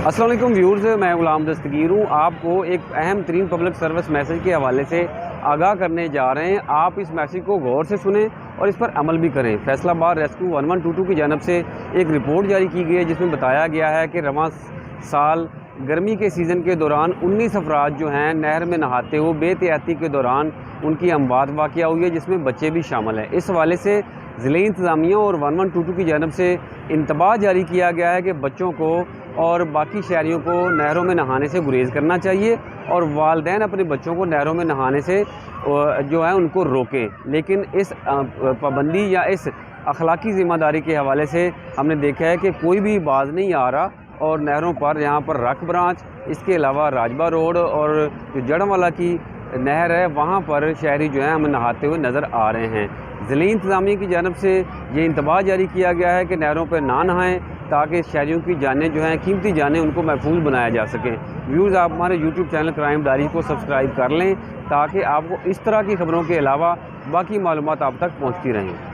अस्सलाम वालेकुम व्यूअर्स, मैं गुलाम दस्तगीर हूँ। आपको एक अहम तरीन पब्लिक सर्विस मैसेज के हवाले से आगाह करने जा रहे हैं। आप इस मैसेज को गौर से सुनें और इस पर अमल भी करें। फैसलाबाद रेस्क्यू 1122 की जानब से एक रिपोर्ट जारी की गई है जिसमें बताया गया है कि रवां साल गर्मी के सीज़न के दौरान 19 अफराद जो हैं नहर में नहाते हुए बेहतियाती के दौरान उनकी अमवात वाक़या हुई है, जिसमें बच्चे भी शामिल हैं। इस हवाले से ज़िले इंतज़ामिया और 1122 की जानब से इंतबाह जारी किया गया है कि बच्चों को और बाकी शहरियों को नहरों में नहाने से गुरेज़ करना चाहिए और वालिदैन अपने बच्चों को नहरों में नहाने से जो है उनको रोकें। लेकिन इस पाबंदी या इस अखलाकी ज़िम्मेदारी के हवाले से हमने देखा है कि कोई भी बाज नहीं आ रहा और नहरों पर यहाँ पर रख ब्रांच, इसके अलावा राजबा रोड और जो जड़वाला की नहर है वहाँ पर शहरी जो हैं हमें नहाते हुए नज़र आ रहे हैं। ज़िले इंतज़ामिया की जानब से ये इंतबाह जारी किया गया है कि नहरों पर ना नहाएं ताकि शहरियों की जानें जो हैं कीमती जानें उनको महफूज बनाया जा सके। व्यूज़, आप हमारे यूट्यूब चैनल क्राइम डायरी को सब्सक्राइब कर लें ताकि आपको इस तरह की खबरों के अलावा बाकी मालूमात आप तक पहुँचती रहें।